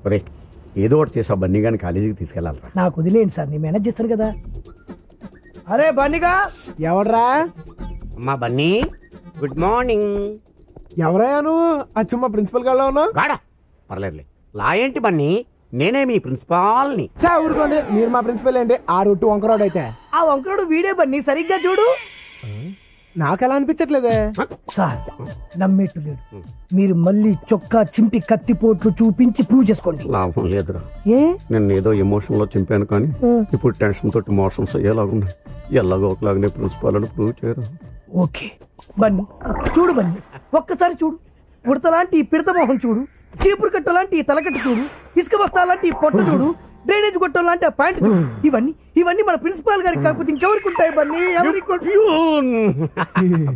ఒరే ఏదో ఒకటి చేసా బన్నీ గాని కాలేజీకి తీసుకెళ్ళాలరా. నాకు వదిలేండి సార్, నేను మేనేజ్ చేస్తాను కదా. అరే బన్నీగా, ఎవడ్రా? అమ్మా బన్నీ, గుడ్ మార్నింగ్. ఎవరయ్యా నువ్వు? అచ్చుమ్మ ప్రిన్సిపల్ గారిలో ఉన్నావు. గాడా పర్లేదులే. లా ఏంటి బన్నీ, నేనే మీ ప్రిన్సిపాల్ని. చా ఊరుకోండి, మీరు మా ప్రిన్సిపల్ ఏంటి? ఆ రొట్టు వంకరోడ్ అయితే ఆ వంకరోడు వీడే బన్నీ, సరిగ్గా చూడు. నాకెలా అనిపించట్లేదే సార్. నమ్మేట్టు లేడు. మీరు మళ్ళీ చొక్కా చింపి కత్తిపోట్లు చూపించి ప్రూవ్ చేసుకోండి. లాభం లేదురా, ఏ నేను ఏదో ఎమోషన్ లో చింపాను కానీ ఇప్పుడు టెన్షన్ తోటి మోషన్స్ అయ్యేలాగున్నాయి. ఎలాగో ఒకలాగానే ప్రిన్సిపాల్ అని ప్రూవ్ చేయరు. ఓకే బన్నీ, చూడు బన్నీ, ఒక్కసారి చూడు. ఉడతలాంటి ఈ పిడత మొహం చూడు, చీపురు కట్ట లాంటి ఈ తలకట్టు చూడు, ఇసుక బస్తా లాంటి ఈ పొట్ట చూడు, డ్రైనేజ్ గొట్టం లాంటి ఆ ప్యాంట్ చూడు. ఇవన్నీ మన ప్రిన్సిపాల్ గారికి కాకపోతే ఇంకెవరికి ఉంటాయి బన్నీ?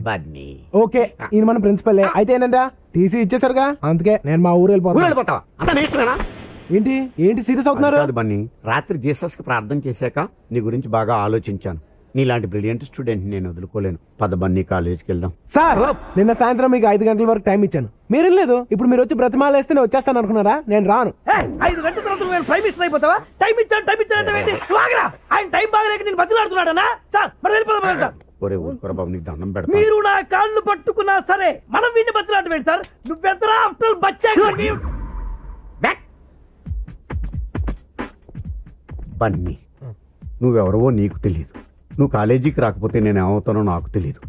బన్నీ ఓకే, ఈయన మన ప్రిన్సిపల్ అయితే ఏంటంటే టీసీ ఇచ్చేసారుగా, అందుకే నేను మా ఊరు వెళ్ళిపోతాను. ఏంటి ఏంటి సీరియస్ అవుతున్నారు? బన్నీ, రాత్రి జీసస్ కి ప్రార్థన చేశాక నీ గురించి బాగా ఆలోచించాను. నీలాంటి బ్రిలియంట్ స్టూడెంట్ నేను వదులుకోలేను. పద బన్నీ, కాలేజీకి వెళ్దాం. సార్ నిన్న సాయంత్రం మీకు 5 గంటల వరకు టైం ఇచ్చాను, మీరు లేదు. ఇప్పుడు మీరు వచ్చి బ్రతిమాలేస్తే నేను వచ్చేస్తాను అనుకున్నారా? నేను రాను. 5 గంటల తర్వాత నేను ప్రైమ్ మినిస్టర్ అయిపోతావా? టైం ఇచ్చాను ఆయన టైం బాగలేక నేను బతిలాడుతున్నాడనా? సార్ మరి వెళ్ళిపోదాం సార్. ఒరే ఊరుకోరా బాబు, నీకు దండం పెడతా. మీరు నా కాళ్ళు పట్టుకున్నా సరే మనం వీడిని బతిలాడమేంటి సార్? నువ్వెంతరా ఆఫ్టర్ బచ్చా బన్నీ, నువ్వెవరవో నీకు తెలియదు. నువ్వు కాలేజీకి రాకపోతే నేను ఏమవుతానో నాకు తెలియదు.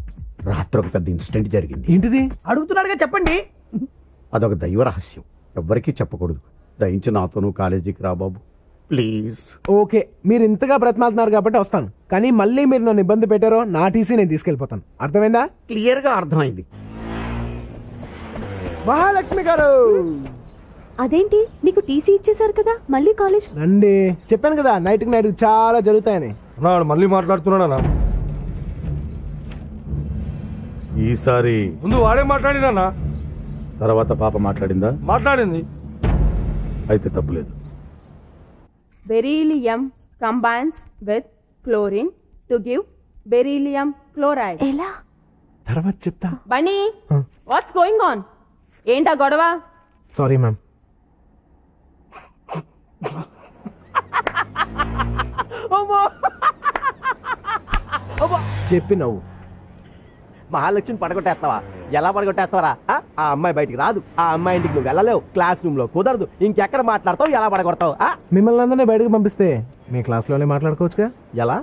రాత్రి ఒక పెద్ద ఇన్సిడెంట్ జరిగింది. ఏంటిది? అడుగుతున్నాడుగా చెప్పండి. అదొక దైవ రహస్యం, ఎవ్వరికీ చెప్పకూడదు. దయించి నాతో నువ్వు కాలేజీకి రా బాబు, ప్లీజ్. ఓకే, మీరు ఇంతగా బ్రతిమాలుతున్నారు కాబట్టి వస్తాను, కానీ మళ్ళీ మీరు నన్ను ఇబ్బంది పెట్టారో నా టీసీ నేను తీసుకెళ్లిపోతాను. అర్థమైందా? క్లియర్ గా అర్థమైంది. మహాలక్ష్మి గారు, అదేంటి నీకు టీసీ ఇచ్చేసారు కదా, మళ్ళీ కాలేజ్ రండి. చెప్పాను కదా నైట్ చాలా జరుగుతాయని. మళ్ళీ మాట్లాడుతున్నాడా? ఈసారి ముందు వాడే మాట్లాడినా, తర్వాత పాప మాట్లాడిందా? మాట్లాడింది. అయితే తప్పులేదు. Beryllium combines with chlorine to give beryllium chloride. ఎలా? తర్వాత చెప్తా. Bunny, what's going on? ఏంటా గొడవ? Sorry ma'am. చెప్పి నవ్వు. మహాలక్ష్మి పడగొట్టేస్తావా? ఎలా పడగొట్టేస్తావరా? ఆ అమ్మాయి బయటికి రాదు, ఆ అమ్మాయి ఇంటికి నువ్వు వెళ్ళలేవు, క్లాస్ రూమ్ లో కుదరదు, ఇంకెక్కడ మాట్లాడతావు, ఎలా పడగొడతావు? మిమ్మల్ని అందరినీ బయటకు పంపిస్తే మీ క్లాస్ లోనే మాట్లాడుకోవచ్చుగా. ఎలా?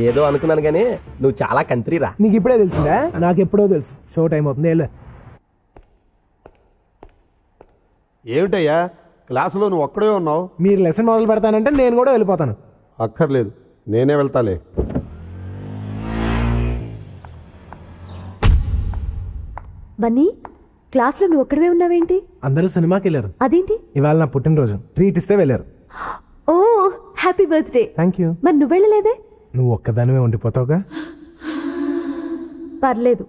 ఏదో అనుకున్నాను గానీ నువ్వు చాలా కంత్రీరా. నీకు ఇప్పుడే తెలిసిందా? నాకు ఎప్పుడో తెలుసు. షో టైం అవుతుంది. ఏమిటయ్యా క్లాసులో నువ్వు ఒక్కడే ఉన్నావు? మీరు లెసన్ మొదలు పెడతానంటే నేను కూడా వెళ్ళిపోతాను. అక్కర్లేదు, నేనే వెళ్తాలే. బన్నీ, క్లాస్ లో నువ్వు ఒక్కడవే ఉన్నావేంటి? అందరూ సినిమాకి వెళ్ళారు. అదేంటి? ఇవాళ నా పుట్టినరోజు, ట్రీట్ ఇస్తే వెళ్ళారు. ఓ హ్యాపీ బర్త్డే. Thank you. మరి నువ్వు వెళ్ళలేదే? నువ్వు ఒక్కదానివే ఉండిపోతావుగా. పర్లేదు,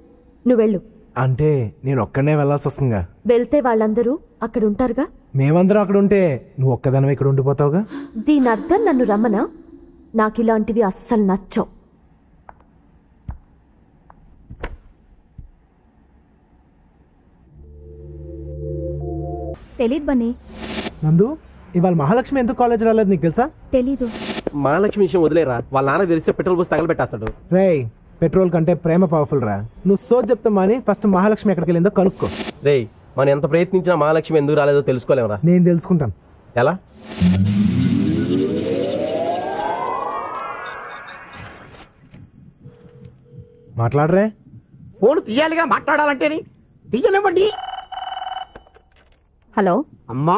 నువ్వు వెళ్ళు. అంటే నేను ఒక్కడనే వెళ్లాల్సి వస్తుందిగా. వెళ్తే వాళ్ళందరూ అక్కడ ఉంటారుగా. మేమందరం అక్కడ ఉంటే నువ్వు ఒక్కదానివే ఇక్కడ ఉండిపోతావుగా. దీని అర్థం నన్ను రమ్మనా? నాకు ఇలాంటివి అస్సలు నచ్చవు. తెలీదు బన్నీ. నందు, ఇవాళ మహాలక్ష్మి ఎందుకు కాలేజ్ రాలేదు నీకు తెలుసా? తెలీదు. మహాలక్ష్మి విషయం వదిలేరా, వాళ్ళ నాన్న తెలిస్తే పెట్రోల్ పోసి తగలబెట్టేస్తాడు. రేయ్, పెట్రోల్ కంటే ప్రేమ పవర్ఫుల్ రా. నువ్వు సోచ్ చెప్తామా అని ఫస్ట్ మహాలక్ష్మి ఎక్కడికి వెళ్ళిందో కనుక్కో. రేయ్, మనం ఎంత ప్రయత్నించినా మహాలక్ష్మి ఎందుకు రాలేదో తెలుసుకోలేమరా. నేను తెలుసుకుంటాను. ఎలా? మాట్లాడరే. ఫోన్ తీయాలిగా, మాట్లాడాలంటేని. తీయనివ్వండి. హలో అమ్మా,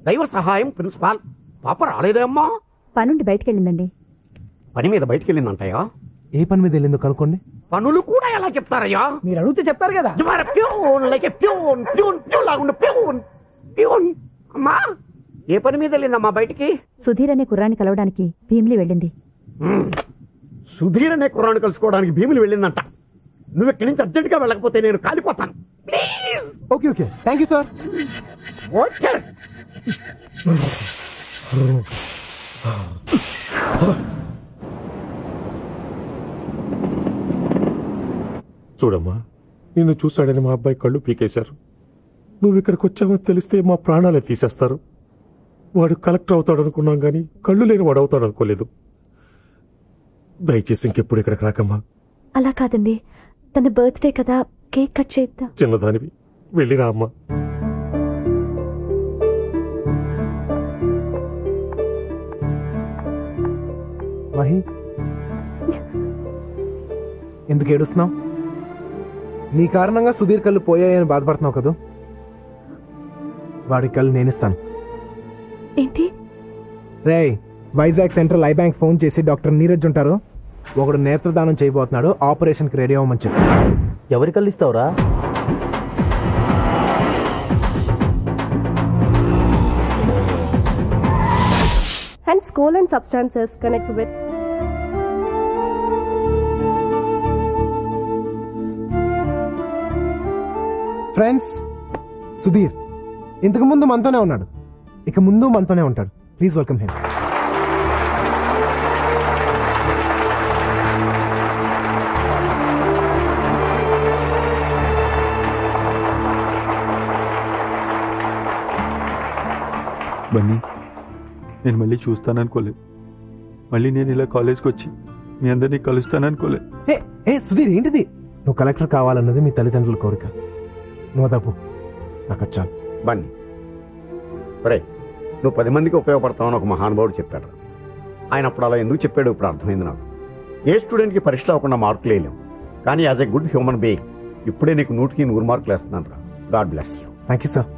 దైవ సహాయం ప్రిన్సిపాల్. పాప రాలేదే అమ్మా? పనుండి బయటకెళ్ళిందండి. పని మీద బయటకెళ్ళిందంటయ్యా? ఏ పని మీద వెళ్ళిందో కనుక్కోండి. పనులు కూడా ఎలా చెప్తారయ్యా? మీరు అడిగితే చెప్తారు కదా. అమ్మా, ఏ పని మీద వెళ్ళిందమ్మా బయటికి? సుధీర్ అనే కుర్రాన్ని కలవడానికి భీమిలి వెళ్ళింది. సుధీర్ అనే కుర్రాన్ని కలుసుకోవడానికి భీములు వెళ్ళిందంట. నువ్వు ఇక్కడి నుంచి అర్జెంట్ గా వెళ్ళకపోతే నేను కాలిపోతాను. Please. Okay okay, thank you sir. Okay. చూడమ్మా, నిన్ను చూశాడని మా అబ్బాయి కళ్ళు పీకేశారు. నువ్వు ఇక్కడికి వచ్చావని తెలిస్తే మా ప్రాణాలే తీసేస్తారు. వాడు కలెక్టర్ అవుతాడు అనుకున్నాం కానీ కళ్ళు లేని వాడు అవుతాడు అనుకోలేదు. దయచేసి ఇంకెప్పుడు ఇక్కడికి రాకమ్మా. అలా కాదండి, తన బర్త్డే కదా, కేక్ కట్ చేద్దాం. చిన్నదానివి, వెళ్ళిరా అమ్మా. మహి, ఎందుకు ఏడుస్తున్నావు? నీ కారణంగా సుధీర్ కళ్ళు పోయాయని బాధపడుతున్నావు కదా. వాడి కళ్ళు నేనిస్తాను. ఏంటి? రేయ్, Vizag central I bank phone చేసి డాక్టర్ నీరజ్ ఉంటారు, ఒకడు నేత్రదానం చేయబోతున్నాడు, ఆపరేషన్కి రెడీ అవ్వమని చెప్పి. ఎవరి కళ్ళు ఇస్తావురా? Hence, colon substances connects with friends, Sudheer ఇంతకు ముందు మనతోనే ఉన్నాడు, ఇక ముందు మనతోనే ఉంటాడు. Please welcome him. బన్నీ, నేను మళ్ళీ చూస్తాననుకోలేదు. మళ్ళీ నేను ఇలా కాలేజ్కి వచ్చి మీ అందరినీ కలుస్తాననుకోలేదు. ఏ సుధీర్, ఏంటిది? నువ్వు కలెక్టర్ కావాలన్నది మీ తల్లిదండ్రుల కోరిక. నువ్వు తప్పు, నాకు చాలు. బన్నీ, ఒరే, నువ్వు 10 మందికి ఉపయోగపడతావని ఒక మహానుభావుడు చెప్పాడు. ఆయన అప్పుడు అలా ఎందుకు చెప్పాడు ఇప్పుడు అర్థమైంది నాకు. ఏ స్టూడెంట్కి పరీక్షలు అవ్వకుండా మార్కులు వేయలేం, కానీ as a good human being ఇప్పుడే నీకు 100కి 100 మార్కులు వేస్తున్నాను రా. God bless you. Thank you sir.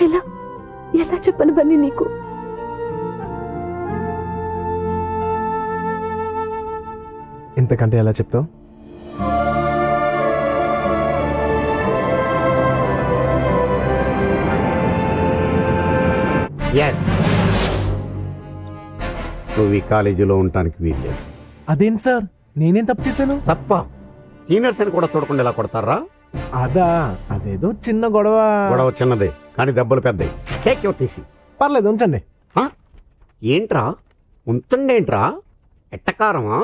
ఎలా ఎలా చెప్పను బన్నీ నీకు? ఇంతకంటే ఎలా చెప్తావు? నువ్వు ఈ కాలేజీలో ఉండటానికి వీల్లేదు. అదేంటి సార్, నేనేం తప్పు చేశాను? తప్ప సీనియర్స్ అని కూడా చూడకుండా ఎలా కొడతారా? అదా, అదేదో చిన్న గొడవ. గొడవ చిన్నదే కానీ దెబ్బలు పెద్దవి. Take your TC. పర్లేదు, ఉంచండి. ఏంట్రా ఉంచండి? ఏంట్రా ఎట్టకారమా?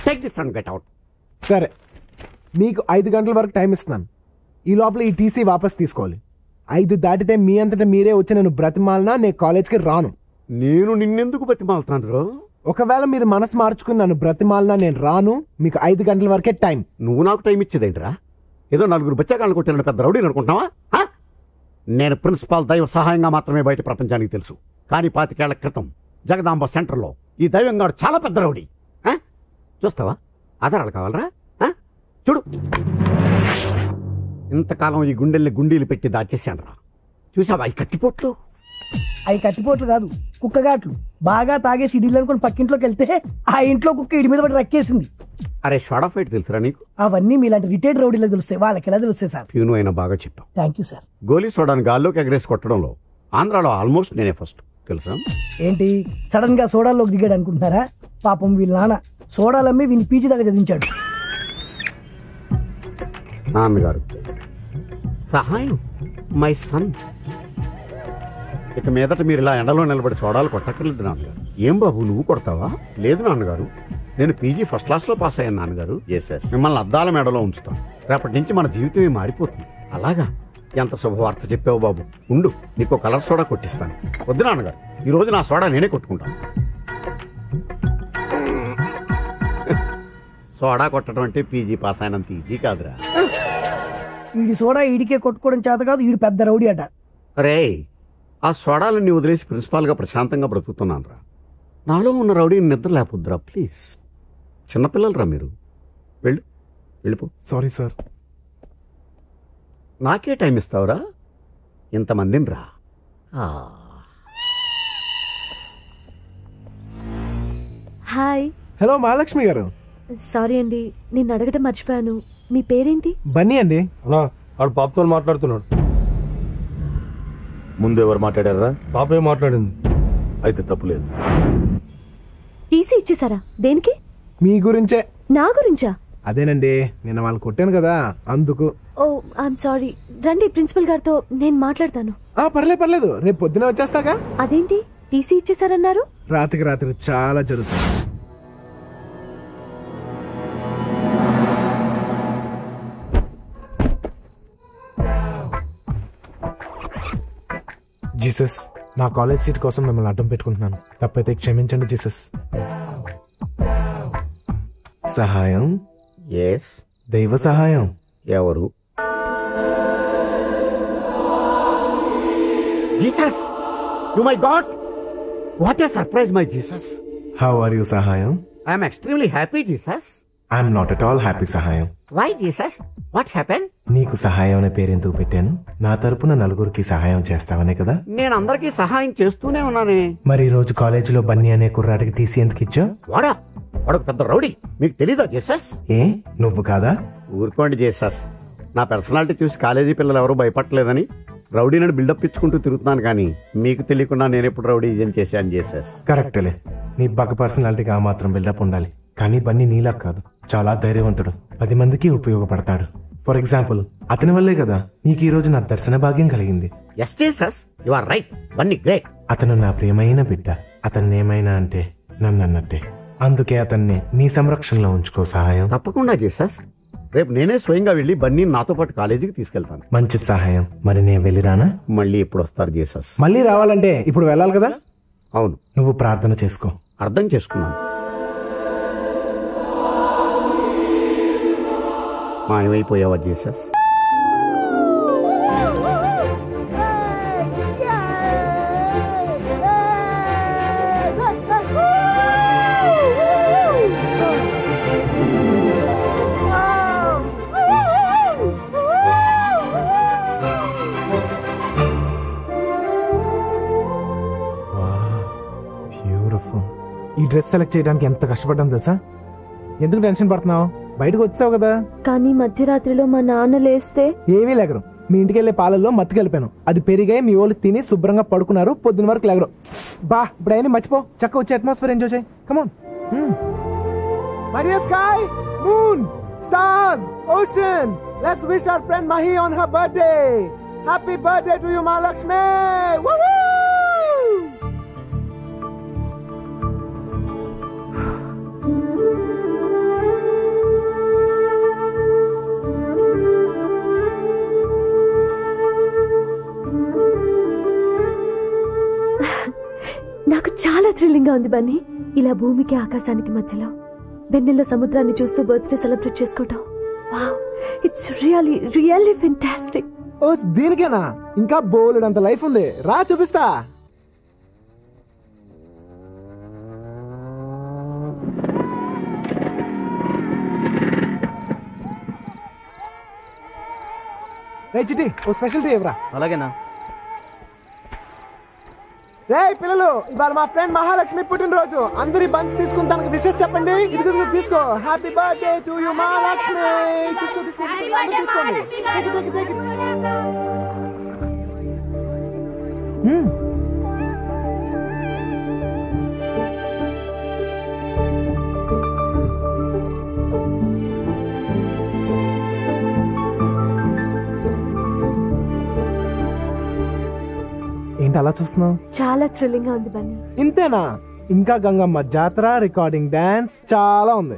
Take this and get out. సరే, మీకు 5 గంటల వరకు టైం ఇస్తున్నాను. ఈ లోపల ఈ టీసీ వాపస్ తీసుకోవాలి. 5 దాటితే మీ అంతటా మీరే వచ్చి నేను బ్రతిమాలనా నేను కాలేజ్కి రాను. నేను నిన్నెందుకు బ్రతిమాలుతాను? ఒకవేళ మీరు మనసు మార్చుకుని నన్ను బ్రతిమాలనా నేను రాను. మీకు 5 గంటల వరకే టైం. నువ్వు నాకు టైం ఇచ్చేదేంట్రా? ఏదో 4 బచ్చాకాళ్ళు కొట్టిన పెద్ద రౌడీని అనుకుంటున్నావా? నేను ప్రిన్సిపాల్ దైవ సహాయంగా మాత్రమే బయట ప్రపంచానికి తెలుసు. కానీ 25 ఏళ్ల క్రితం జగదాంబ సెంటర్లో ఈ దైవంగాడు చాలా పెద్ద రౌడీ. చూస్తావా? ఆధారాలు కావాలరా? చూడు, ఇంతకాలం ఈ గుండెల్ని గుండీలు పెట్టి దాచేశాను రా. చూసావా ఈ కత్తిపోట్లు? అవి కత్తిపోట్లు కాదు, కుక్కగాట్లు. బాగా తాగేసి ఇడిలు అనుకుని పక్కింట్లోకి వెళ్తే ఆ ఇంట్లో కుక్క ఇడి మీద పడి రక్కేసింది. అరే, షార్ట్ ఆఫ్ ఫైట్ తెలుసురా నీకు? అవన్నీ మీలాంటి రిటైర్డ్ రౌడీలకు తెలుస్తాయి, వాళ్ళకి ఎలా తెలుస్తాయి సార్? ప్యూను అయినా బాగా చెప్పావు. Thank you sir. గోలీ సోడాను గాల్లోకి ఎగరేసి కొట్టడంలో ఆంధ్రాలో ఆల్మోస్ట్ నేనే ఫస్ట్, తెలుసా? ఏంటి సడన్ గా సోడాల్లోకి దిగాడు అనుకుంటున్నారా? పాపం వీళ్ళ నాన్న సోడాలమ్మి వీని పీజీ దాకా చదివించాడు. నాన్నగారు సహాయం, మై సన్. ఇక మీదట మీరు ఇలా ఎండలో నిలబడి సోడాలు కొట్టక్కర్లేదు నాన్నగారు. ఏం బాబు, నువ్వు కొడతావా? లేదు నాన్నగారు, నేను పీజీ ఫస్ట్ క్లాస్ లో పాస్ అయ్యాను నాన్నగారు. మిమ్మల్ని అద్దాల మేడలో ఉంచుతాం. రేపటి నుంచి మన జీవితమే మారిపోతుంది. అలాగా? ఎంత శుభవార్త చెప్పావు బాబు. ఉండు, నీకు కలర్ సోడా కొట్టిస్తాను. వద్దు నాన్నగారు, ఈ రోజు నా సోడా నేనే కొట్టుకుంటాను. సోడా కొట్టడం అంటే పీజీ పాస్ అయినంత ఈజీ కాదురా. ఈడి సోడా ఈడికే కొట్టుకోవడం చేత కాదు, ఈడు పెద్ద రౌడీ అట. రే, ఆ సోడాలన్నీ వదిలేసి ప్రిన్సిపాల్ గా ప్రశాంతంగా బ్రతుకుతున్నాను రా. నాలో ఉన్న రౌడీని నిద్ర లేకపోద్దురా ప్లీజ్. చిన్నపిల్లలరా మీరు. వెళ్ళిపో. Sorry sir. నాకే టైం ఇస్తావురా? ఇంతమందిని రా. హాయ్. హలో మహాలక్ష్మి గారు. సారీ అండి, నేను అడగడం మర్చిపోయాను. మీ పేరేంటి? బన్నీ అండి. వాడు పాపతో మాట్లాడుతున్నాడు. ముందు ఎవరు మాట్లాడారా? పాపే మాట్లాడింది. అయితే తప్పులేదు. టీసీ ఇచ్చేసారా? దేనికి? మీ గురించే. నా గురించా? అదేనండి, నిన్న వాళ్ళు కొట్టాను కదా, అందుకు. ఓ ఐఎమ్ సారీ. రండి, ప్రిన్సిపల్ గారితో నేను మాట్లాడతాను. పర్లేదు, రేపు పొద్దున వచ్చేస్తాగా. అదేంటి టీసీ ఇచ్చేసారన్నారు? రాత్రికి చాలా జరుగుతుంది. జీసస్, నా కాలేజ్ సీట్ కోసం మిమ్మల్ని అడ్డం పెట్టుకుంటున్నాను. తప్పైతే క్షమించండి జీసస్. సహాయం. ఎస్. దైవ సహాయం. ఎవరు? Jesus! You my God! What a surprise my Jesus! How are you Sahayam? I'm extremely happy Jesus. I'm not at all happy Sahayam. Why Jesus? What happen? నీకు సహాయం అనే పేరు ఎందుకు పెట్టాను? నా తరపున నలుగురికి సహాయం చేస్తావనే కదా. నేను అందరికీ సహాయం చేస్తూనే ఉన్నానే. మరి ఈ రోజు కాలేజీలో బన్నీ అనే కుర్రాడికి టీసీ ఎందుకు ఇచ్చావు? వాడు పెద్ద రౌడీ, మీకు తెలీదా జీసస్? ఏ నువ్వు కాదా? ఊరుకోండి జీసస్, నా పర్సనాలిటీ చూసి కాలేజీ పిల్లలు ఎవరు భయపడలేదని రౌడీని బిల్డప్ ఇచ్చుకుంటూ తిరుగుతున్నాను, కానీ మీకు తెలియకుండా నేను ఎప్పుడు రౌడీ చేశాను జీసస్. కరెక్టలే, నీ పక్క పర్సనాలిటీకి ఆ మాత్రం బిల్డప్ ఉండాలి. కానీ బన్నీ నీలా కాదు, చాలా ధైర్యవంతుడు, 10 మందికి ఉపయోగపడతాడు. ఫర్ ఎగ్జాంపుల్, అతని వల్లే కదా నీకు ఈ రోజు నా దర్శన భాగ్యం కలిగింది. Yes Jesus, you are right. Bunny great. అతను నా ప్రియమైన బిడ్డ. అతన్ని ఏమైనా అంటే నన్ను అన్నట్టే. అందుకే అతన్ని నీ సంరక్షణలో ఉంచుకో సహాయం. తప్పకుండా జీసస్, రేపు నేనే స్వయంగా వెళ్లి బన్నీ నాతో పాటు కాలేజీకి తీసుకెళ్తాను. మంచిది సహాయం. మరి నేను వెళ్ళిరానా? మళ్ళీ ఎప్పుడు వస్తారు జీసస్? మళ్ళీ రావాలంటే ఇప్పుడు వెళ్ళాలి కదా. అవును. నువ్వు ప్రార్థన చేసుకో. అర్థం చేసుకున్నాను. మాయమైపోయావా జీసస్? ఈ డ్రెస్ సెలెక్ట్ చేయడానికి ఎంత కష్టపడ్డాను తెలుసా? ఎందుకు టెన్షన్ పడుతున్నావు? బయటకు వచ్చావు కదా. కానీ మధ్యరాత్రిలో మా నాన్న లేస్తే ఏమీ లేగరు. మీ ఇంటికి వెళ్లే పాలల్లో మత్తి కలిపాను, అది పెరిగాయి. మీ వాళ్ళు తిని శుభ్రంగా పడుకున్నారు, పొద్దున వరకు లేగరు. బా ఇప్పుడు అయినా మర్చిపో, చక్క వచ్చే అట్మాస్ఫియర్ ఎంజాయ్ చేయి. కమాన్. Maria sky, moon, stars, ocean. Let's wish our friend Mahi on her birthday. Happy birthday to you, Mahalakshmi. Woo woo! నాకు చాలా థ్రిల్లింగ్ గా ఉంది బన్నీ. ఇలా భూమికి ఆకాశానికి మధ్యలో వెన్నెల్లో సముద్రాన్ని చూస్తూ బర్త్డే సెలబ్రేట్ చేసుకోవటం. Wow, it's really really fantastic. Oh దీనికేనా? ఇంకా బోలెడంత లైఫ్ ఉంది, రా చూపిస్తా. రే చిట్టి, ఓ స్పెషల్ టీ ఇవ్వరా. అలాగేనా? రే పిల్లలు, ఇవాళ మా ఫ్రెండ్ మహాలక్ష్మి పుట్టినరోజు. అందరి బంచ్ తీసుకుని తనకు విషెస్ చెప్పండి. ఇది తీసుకో. Happy birthday to you Mahalakshmi. తీసుకోండి. ఏంటి అలా చూస్తున్నావు? చాలా థ్రిల్లింగ్ గా ఉంది బన్నీ. ఇంతేనా? ఇంకా గంగమ్మ జాతర, రికార్డింగ్ డాన్స్ చాలా ఉంది.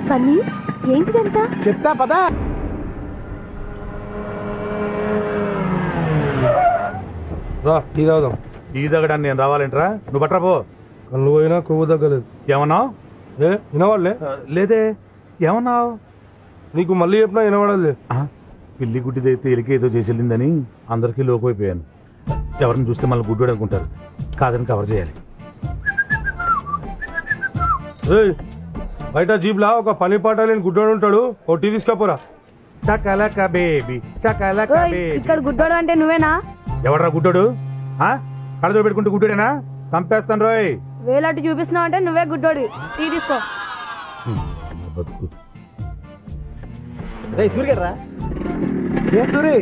బన్నీ, ఏంటిదంతా? చెప్తా పదా. రా టీ తాగుదాం. టీ తగ్గడానికి నేను రావాలంటరా? నువ్వు పట్టరా పో. కళ్ళు పోయినా కొవ్వు తగ్గలేదు. ఏమన్నావు? వినవాళ్ళే? లేదే. ఏమన్నావు? నీకు మళ్ళీ చెప్పినా వినవాడలే. పిల్లి గుడ్డిదైతే ఎలికి ఏదో చేసి వెళ్ళిందని అందరికీ లోకైపోయాను. ఎవరిని చూస్తే మళ్ళీ గుడ్డోడు అనుకుంటారు, కాదని కవర్ చేయాలి. బయట జీప్ లా ఒక పని పాట లేని గుడ్డోడు ఉంటాడు, ఓ టీ తీసుకపోరా. ఇక్కడ గుడ్డోడు అంటే నువ్వేనా? ఎవడరా గుడ్డోడు? కళ్ళతో పెట్టుకుంటూ గుడ్డోడేనా? చంపేస్తాను రోయ్. వేలాంటి చూపిస్తున్నావు అంటే నువ్వే గుడ్డోడి. టీ తీసుకో. బతుకు. సూర్యరా? ఏ సూరి,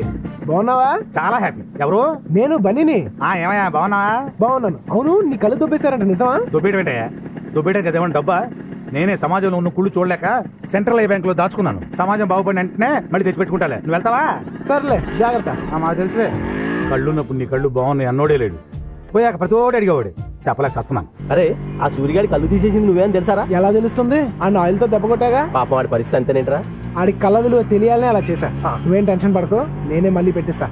బాగున్నావా? చాలా హ్యాపీ. ఎవరు? నేను బన్నీని. ఏమయ్యా బాగున్నావా? బాగున్నాను. అవును, నీ కళ్ళు దొబ్బేశారంట, నిజమా? దొబ్బేయడం ఏంటయ్యా? దొబ్బేయడం కదేమన్నా డబ్బా? నేనే సమాజంలో ఉన్న కుళ్ళు చూడలేక సెంట్రల్ బ్యాంక్ లో దాచుకున్నాను. సమాజం బాగుపడిన వెంటనే మళ్ళీ తెచ్చి పెట్టుకుంటాలే. నువ్వు వెళ్తావా? సర్లే, జాగ్రత్త. మాకు తెలుసులే. కళ్ళున్నప్పుడు నీ కళ్ళు బాగున్నాయి అన్నోడే లేడు. పోయాక ప్రతి ఒక్కటి అడిగేవాడు. చెప్పలేక వస్తున్నాను. అరే ఆ సూర్యగాడి కళ్ళు తీసేసింది నువ్వేం తెలుసారా? ఎలా తెలుస్తుంది? ఆ ఆయిల్ తో దెబ్బ కొట్టాగా. పాపం వాడి పరిస్థితి అంతేనేంట్రా? ఆడికి కళ్ళ విలువ తెలియాలనే అలా చేశా. నువ్వేం టెన్షన్ పడకు, నేనే మళ్ళీ పెట్టిస్తా.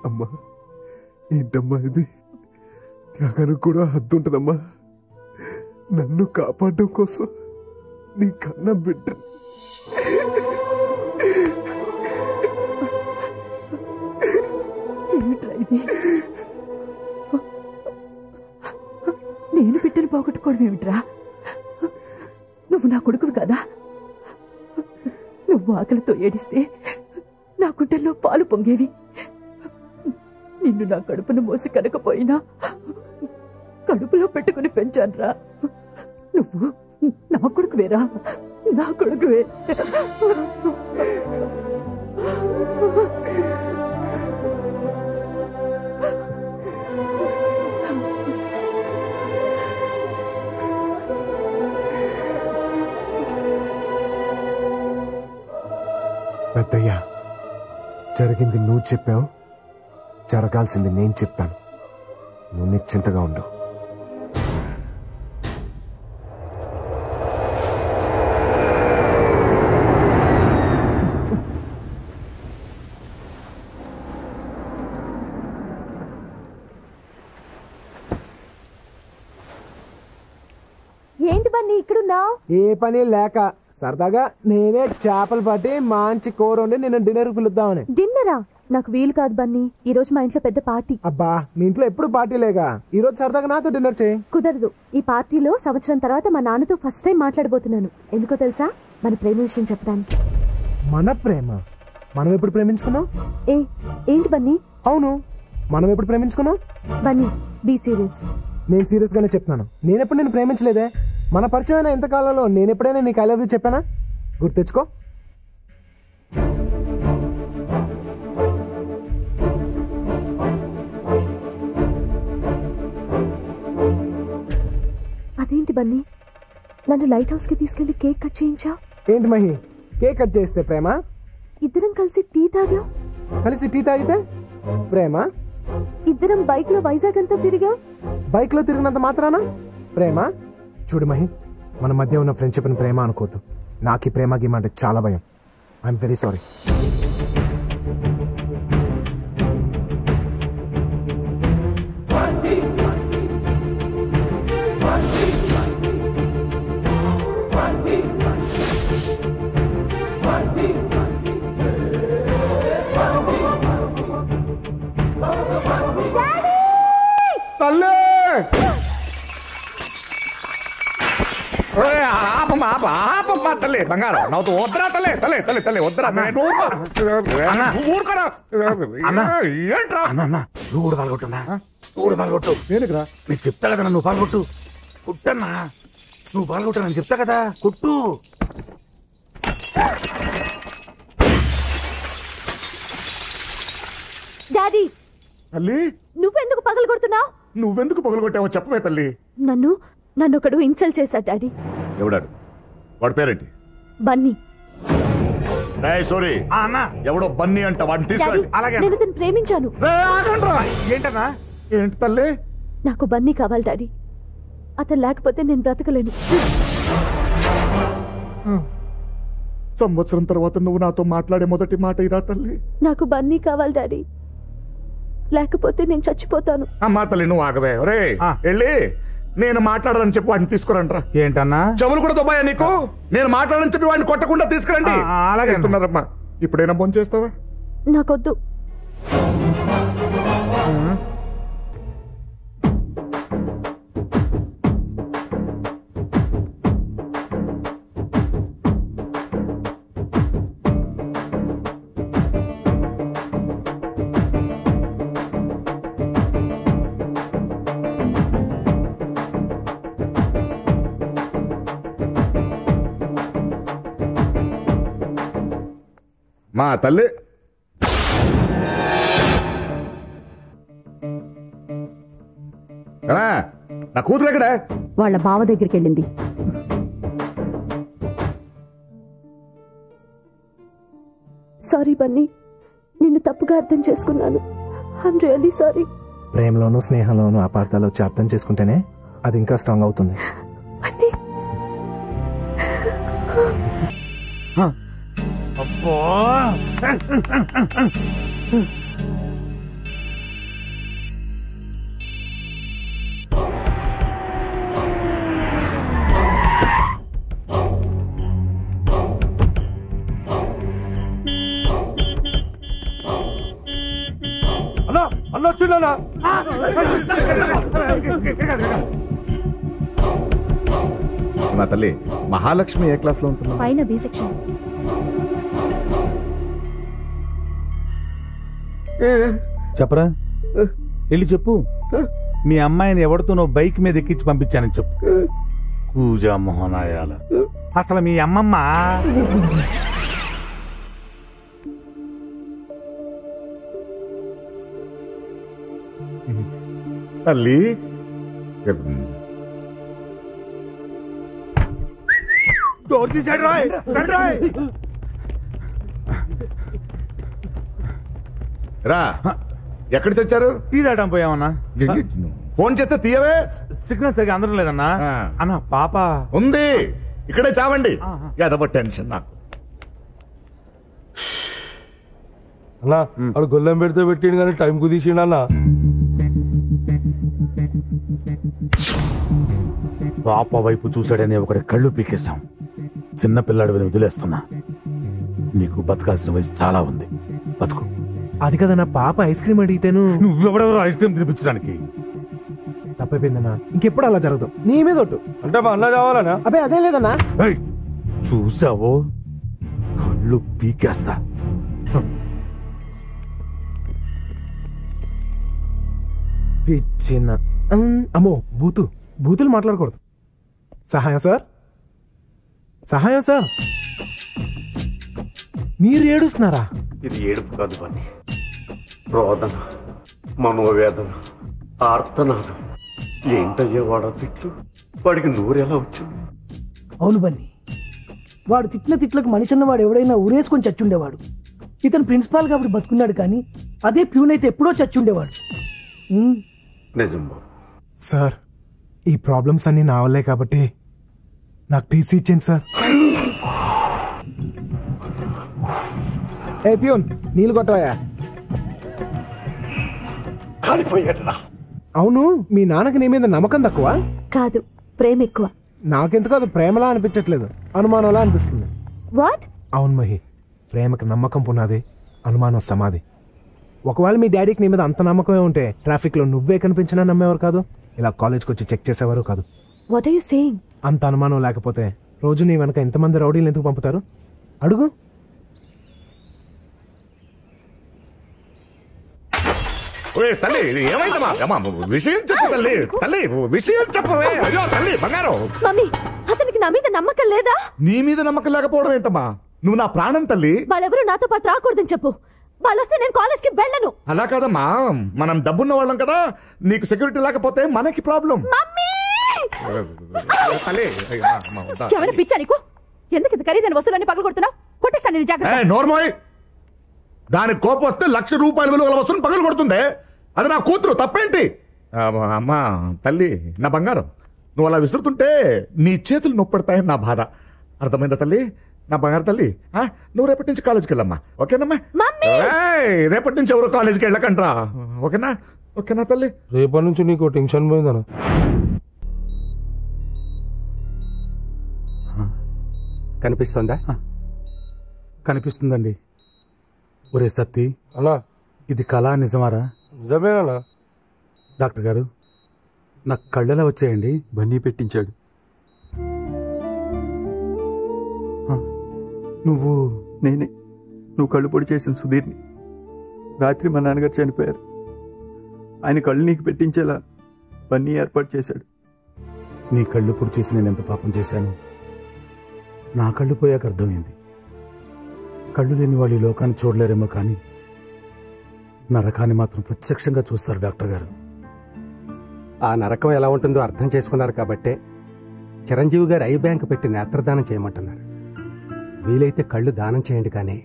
అమ్మా, ఏంటమ్మా ఇది? త్యాగానికి కూడా హద్దు ఉంటుందమ్మా. నన్ను కాపాడడం కోసం నీ కన్న బిడ్డ ఏమిట్రా ఇది? నేను బిడ్డను పోగొట్టుకోవడం ఏమిట్రా? నువ్వు నా కొడుకువి కదా. నువ్వు ఆకలితో ఏడిస్తే నా గుండెల్లో పాలు పొంగేవి. నిన్ను నా కడుపును మోసి కనకపోయినా కడుపులో పెట్టుకుని పెంచాన్రా. నువ్వు నా కొడుకువేరా, నా కొడుకువే. పెద్దయ్యా, జరిగింది నువ్వు చెప్పావు, జరగాల్సింది నేను చెప్తాను. నువ్వు నిశ్చింతగా ఉండు. ఏంటి బన్నీ ఇక్కడున్నావు? ఏ పని లేక సరదాగా నేనే చేపలు పట్టి మంచి కూర వండి నిన్ను డిన్నర్ పిలుద్దామని. డిన్నరా? నాకు వీలు కాదు బన్నీ, ఈ రోజు మా ఇంట్లో పెద్ద పార్టీ. అబ్బా, మీ ఇంట్లో ఎప్పుడు పార్టీలేగా, ఈ రోజు సరదాగా నాతో డిన్నర్ చేయి. కుదరదు. ఈ పార్టీలో సంవత్సరం తర్వాత మా నాన్నతో ఫస్ట్ టైం మాట్లాడబోతున్నాను. ఎందుకో తెలుసా? మన ప్రేమ విషయం చెప్పడానికి. మన ప్రేమ? మనం ఎప్పుడు ప్రేమించుకున్నాం? ఏంటి బన్నీ? అవును, మనం ఎప్పుడు ప్రేమించుకున్నాం? Bunny, be serious. నేను సీరియస్ గానే చెప్తున్నాను. నేనెప్పుడు నేను ప్రేమించలేదే. మన పరిచయం ఎంతకాలంలో నేను ఎప్పుడైనా నీకు ఐ లవ్ యూ చెప్పానా? గుర్తు తెచ్చుకో. అదేంటి బన్నీ, నన్ను లైట్ హౌస్ కి తీసుకెళ్లి కేక్ కట్ చేయించా? ఏంటి మహి, కేక్ కట్ చేస్తే ప్రేమ? ఇద్దరం కలిసి టీ తాగాం. కలిసి టీ తాగితే ప్రేమ? ఇద్దరం బైక్ లో వైజాగ్ అంతా తిరిగాం. బైక్ లో తిరిగినంత మాత్రాన ప్రేమ? చూడు మహి, మన మధ్య ఉన్న ఫ్రెండ్షిప్ ని ప్రేమ అనుకోవద్దు. నాకు ఈ ప్రేమ గేమ్ అంటే చాలా భయం. I'm very sorry. తల్లి బంగారం నవ్వుతూ వద్దరా తల్లి తల్లి తల్లి తల్లి వద్దరా ఏంట్రా నువ్వు కూడా పాల్గొట్టున్నా? నువ్వు కూడా పాల్గొట్టు. నేనురా, నేను చెప్తా కదా, నువ్వు పాల్గొట్టు. కుట్టన్నా, నువ్వు పాల్గొట్టు, నేను చెప్తా కదా, కుట్టు. డాడీ, తల్లి నువ్వెందుకు పగలు కొడుతున్నావు? నువ్వెందుకు పగలగొట్టావో చెప్పవే తల్లి. నన్ను ఒకడు ఇన్సల్ట్ చేశాడు డాడీ. ఎవడాడు? వాడి పేరేంటి? బన్నీ. సారీ ఎవడో బన్నీ అంట, వాడిని తీసుకెళ్ళి. నేను అతను ప్రేమించాను. ఏంటన్నా? ఏంటి తల్లి? నాకు బన్నీ కావాలి డాడీ. అతను లేకపోతే నేను బ్రతకలేను. సంవత్సరం తర్వాత నువ్వు నాతో మాట్లాడే మొదటి మాట ఇదా తల్లి? నాకు బన్నీ కావాలి డాడీ, లేకపోతే నేను చచ్చిపోతాను. అమ్మా తల్లి నువ్వు ఆగవే. ఒరే వెళ్ళి నేను మాట్లాడాలని చెప్పి వాడిని తీసుకురంట్రా. ఏంటన్నా? చెవులు కూడా దుబాయా నీకు? నేను మాట్లాడని చెప్పి వాడిని కొట్టకుండా తీసుకురండి. అలాగే అంటున్నారమ్మా. ఇప్పుడైనా భోజనం చేస్తావా? నాకొద్దు. మా తల్లి నా కూతురు ఎక్కడే? వాళ్ళ బావ దగ్గరికి వెళ్ళింది. సారీ బన్నీ, నిన్ను తప్పుగా అర్థం చేసుకున్నాను. I'm really sorry. ప్రేమలోనూ స్నేహంలోనూ అపార్థాలు వచ్చి అర్థం చేసుకుంటేనే అది ఇంకా స్ట్రాంగ్ అవుతుంది. మా తల్లి మహాలక్ష్మి ఏ క్లాస్ లో ఉంటుంది? పైన బి సెక్షన్. చెప్పరా, వెళ్ళి చెప్పు. మీ అమ్మాయిని ఎవరితోనో బైక్ మీద ఎక్కించి పంపించానని చెప్పు. కూజా మోహనాయాల, అసలు మీ అమ్మమ్మ తల్లి డోర్ తీసాడు. రా, ఎక్కడ చచ్చారు? టీ తాగడం పోయామన్నా. ఫోన్ చేస్తే తీయవే. సిగ్నల్ సరిగా అందడం లేదన్నా. అన్న పాప ఉంది, ఇక్కడే చావండి. ఏదో టెన్షన్ నాకు. అన్నా అడు గొల్లెం పెడితే పెట్టిండు కానీ టైం కుదిసిండు అన్న. పాప వైపు చూశాడని ఒకటి కళ్ళు పీకేశాం. చిన్న పిల్లాడిని వదిలేస్తున్నా. నీకు బతకాల్సిన వయసు చాలా ఉంది, బతుకు. అది కదా నా పాప ఐస్ క్రీమ్ అడిగితేను నువ్వెవడెవరో ఐస్ క్రీమ్ తినిపించడానికి. తప్పైపోయిందన్నా, ఇంకెప్పుడు అలా జరగదు. నీ మీద ఒట్టు. అంటే మా అన్న కావాలనా? అబ్బే అదేం లేదన్నా. చూసావో కళ్ళు పీకేస్తా. పిచ్చిన అమ్మో, బూతులు మాట్లాడకూడదు. సహాయం సార్, సహాయం సార్. మీరు ఏడుస్తున్నారా? ఇది ఏడుపు కాదు బన్నీ, రోదన, మనోవేదన, ఆర్తనాదం. ఏంటయ్యా వాడా తిట్లు? వాడికి నూరెలా వచ్చింది? అవును బన్నీ, వాడు తిట్టిన తిట్లకు మనిషి అన్నవాడు ఎవడైనా ఊరేసుకొని చచ్చుండేవాడు. ఇతను ప్రిన్సిపాల్ కాబట్టి బతుకున్నాడు, కానీ అదే ప్యూన్ అయితే ఎప్పుడో చచ్చుండేవాడు. నిజం సార్, ఈ ప్రాబ్లమ్స్ అన్ని నా వల్లే కాబట్టి నాకు టీసీ ఇచ్చింది సార్. ఏ ప్యూన్, నీళ్ళు కొట్టవయ్యా. అవును, మీ నాన్నకి నీ మీద నమ్మకం తక్కువ? కాదు, ప్రేమ ఎక్కువ. నాకెందుకు అది ప్రేమలా అనిపించట్లేదు, అనుమానంలా అనిపిస్తుంది. వాట్? అవును మహి, ప్రేమకు నమ్మకం పునాది, అనుమానం సమాధి. ఒకవేళ మీ డాడీకి నీ మీద అంత నమ్మకమే ఉంటే ట్రాఫిక్ లో నువ్వే కనిపించినా నమ్మేవారు కాదు, ఇలా కాలేజ్కి వచ్చి చెక్ చేసేవారు కాదు. What are you saying? అంత అనుమానం లేకపోతే రోజు నీ వెనక ఎంతమంది రౌడీలు ఎందుకు పంపుతారు? అడుగు. తల్లి ఏమైందమ్మా? విషయం చెప్పు తల్లి. తల్లి విషయం చెప్పవే. అయ్యో తల్లి బంగారం. మమ్మీ, అతనికి నా మీద నమ్మకం లేదా? నీ మీద నమ్మకం లేకపోవడం ఏంటమ్మా? నువ్వు నా ప్రాణం తల్లి. వాళ్ళెవరూ నాతో పాటు రాకూడదని చెప్పు. వాళ్ళు వస్తే నేను కాలేజ్ కి వెళ్ళను. అలా కాదమ్మా, మనం డబ్బున్న వాళ్ళం కదా, నీకు సెక్యూరిటీ లేకపోతే మనకి ప్రాబ్లం. ఎవరి పిచ్చా నీకు? ఎందుకు ఇంత ఖరీదైన వస్తువులన్నీ పగలు కొడుతున్నావు? కొట్టిస్తాను నేను, జాగ్రత్త. నోర్మోయ్, దానికి కోపం వస్తే ₹1,00,000 విలువ వస్తువుని పగలు కొడుతుంది. అది నా కూతురు, తప్పేంటి? అమ్మా తల్లి, నా బంగారం, నువ్వు అలా విసురుతుంటే నీ చేతులు నొప్పడతాయని నా బాధ. అర్థమైందా తల్లి? నా బంగారు తల్లి, నువ్వు రేపటి నుంచి కాలేజీకి వెళ్ళమ్మా, ఓకేనమ్మా? రేపటి నుంచి ఎవరు కాలేజీకి వెళ్ళకండ్రా, ఓకేనా? ఓకేనా తల్లి? రేపటి నుంచి నీకు టెన్షన్ పోయిందన్న. కనిపిస్తుందా? కనిపిస్తుందండి. ఒరే సత్తి అలా, ఇది కళా నిజమారా? నిజమేనా డాక్టర్ గారు? నాకు కళ్ళెలా వచ్చాయండి? బన్నీ పెట్టించాడు. నేనే నువ్వు కళ్ళు పొడి చేసిన సుధీర్ని. రాత్రి మా నాన్నగారు చనిపోయారు. ఆయన కళ్ళు నీకు పెట్టించేలా బన్నీ ఏర్పాటు చేశాడు. నీ కళ్ళు పొడి చేసి నేను ఎంత పాపం చేశాను నా కళ్ళు పోయాక అర్థమైంది. కళ్ళు లేని వాళ్ళు ఈ లోకాన్ని చూడలేరేమో కానీ నరకాన్ని మాత్రం ప్రత్యక్షంగా చూస్తారు డాక్టర్ గారు. ఆ నరకం ఎలా ఉంటుందో అర్థం చేసుకున్నారు కాబట్టే చిరంజీవి గారు ఐ బ్యాంక్ పెట్టి నేత్రదానం చేయమంటున్నారు. వీలైతే కళ్ళు దానం చేయండి కానీ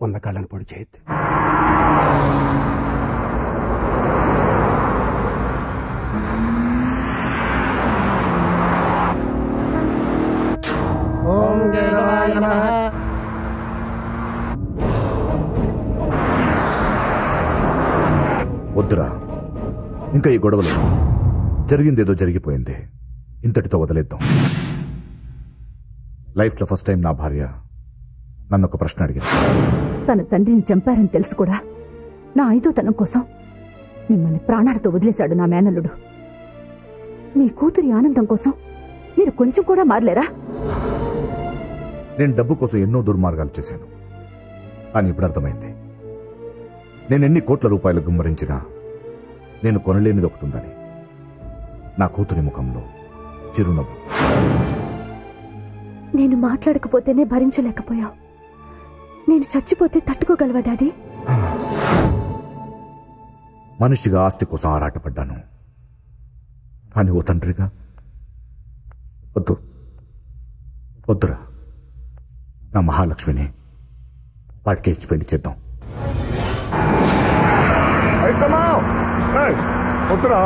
ఉన్న కళ్ళను పొడి చేయొద్దు. వద్దురా, ఇంకా ఈ గొడవలు జరిగిందేదో జరిగిపోయింది, ఇంతటితో వదిలేద్దాం. లైఫ్లో ఫస్ట్ టైం నా భార్య నన్ను ఒక ప్రశ్న అడిగింది. తన తండ్రిని చంపారని తెలుసు కూడా నా ఐదోతనం కోసం మిమ్మల్ని ప్రాణాలతో వదిలేశాడు నా మేనల్లుడు. మీ కూతురి ఆనందం కోసం మీరు కొంచెం కూడా మారలేరా? నేను డబ్బు కోసం ఎన్నో దుర్మార్గాలు చేశాను, కానీ ఇప్పుడు అర్థమైంది. నేను ఎన్ని కోట్ల రూపాయలు గుమ్మరించినా నేను కొనలేనిది ఒకటుందని. నా కూతురి ముఖంలో చిరునవ్వు. నేను మాట్లాడకపోతేనే భరించలేకపోయావు. నేను చచ్చిపోతే తట్టుకోగలవా డాడీ? మనిషిగా ఆస్తి కోసం ఆరాటపడ్డాను, కానీ ఓ తండ్రిగా వద్దురా. నా మహాలక్ష్మిని వాడికి ఇచ్చి పెళ్లి చేద్దాం. వద్దురా.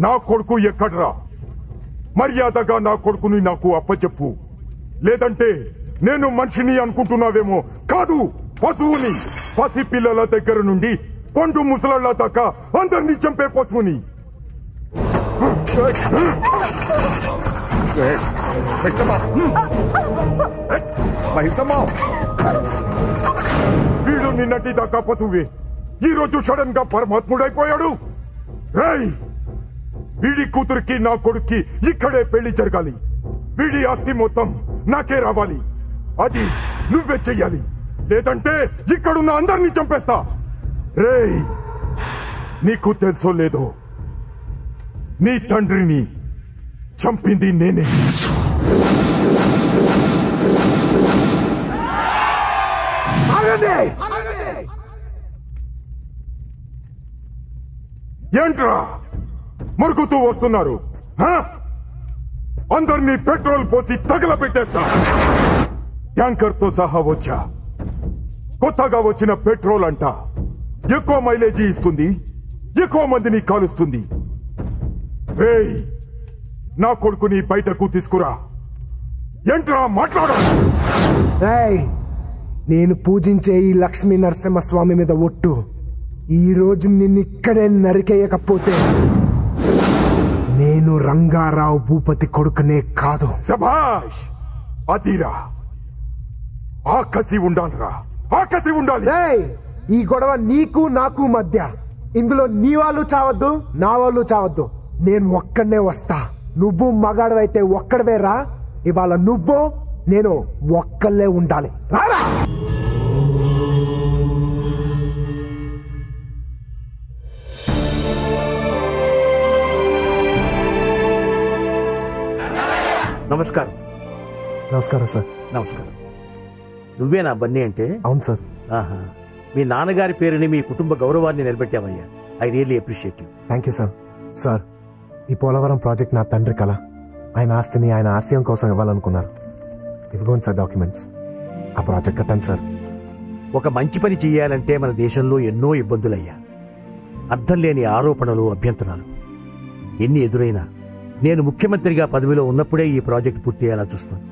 నా కొడుకు ఎక్కడ్రా? మర్యాదగా నా కొడుకుని నాకు అప్పచెప్పు, లేదంటే నేను మనిషిని అనుకుంటున్నావేమో. కాదు, పశువుని. పసి పిల్లల దగ్గర నుండి పండు ముసలాళ్ళ దాకా అందరినీ చంపే పశువుని. వీడు నిన్నటి దాకా పశువే, ఈ రోజు సడన్ గా పరమాత్ముడైపోయాడు. రేయ్, వీడి కూతురికి నా కొడుక్కి ఇక్కడే పెళ్లి జరగాలి. వీడి ఆస్తి మొత్తం నాకే రావాలి. అది నువ్వే చెయ్యాలి, లేదంటే ఇక్కడున్న అందరినీ చంపేస్తా. రేయ్, నీకు తెలుసో లేదో, నీ తండ్రిని చంపింది నేనే. ఏంట్రా మరుగుతూ వస్తున్నారు? అందరినీ పెట్రోల్ పోసి తగలబెట్టేస్తా. ట్యాంకర్ తో సహా వచ్చా. కొత్తగా వచ్చిన పెట్రోల్ అంట ఎక్కువ మైలేజీ ఇస్తుంది, ఎక్కువ మందిని కాలుస్తుంది. రేయ్, నా కొడుకుని బయటకు తీసుకురా. ఏంట్రా మాట్లాడు? నేను పూజించే ఈ లక్ష్మీ నరసింహస్వామి మీద ఒట్టు, ఈ రోజు నిన్నిక్కడే నరికేయకపోతే నేను రంగారావు భూపతి కొడుకునే కాదు. సభాష్, అదిరా. ఆకసి ఉండాలిరా, ఆకసి ఉండాలి. ఈ గొడవ నీకు నాకు మధ్య. ఇందులో నీ వాళ్ళు చావద్దు, నా వాళ్ళు చావద్దు. నేను ఒక్కడనే వస్తా. నువ్వు మగాడవైతే ఒక్కడవే రా. ఇవాళ నువ్వు నేను ఒక్కళ్ళే ఉండాలి. రారా. నమస్కారం. నమస్కారం సార్. నమస్కారం. నువ్వేనా బన్నీ అంటే? అవును సార్. ఆహా, మీ నాన్నగారి పేరుని మీ కుటుంబ గౌరవాన్ని నిలబెట్టావయ్యా. I really appreciate you. Thank you sir. Sir, ఈ పోలవరం ప్రాజెక్ట్ నా తండ్రి కళ. ఆయన ఆస్తిని ఆయన ఆశయం కోసం ఇవ్వాలనుకున్నారు. ఇవ్వగోండి సార్ డాక్యుమెంట్స్. ఆ ప్రాజెక్ట్ కట్టండి సార్. ఒక మంచి పని చెయ్యాలంటే మన దేశంలో ఎన్నో ఇబ్బందులయ్యా. అర్థం లేని ఆరోపణలు, అభ్యంతరాలు ఎన్ని ఎదురైనా నేను ముఖ్యమంత్రిగా పదవిలో ఉన్నప్పుడే ఈ ప్రాజెక్ట్ పూర్తి అయ్యేలా చూస్తాను.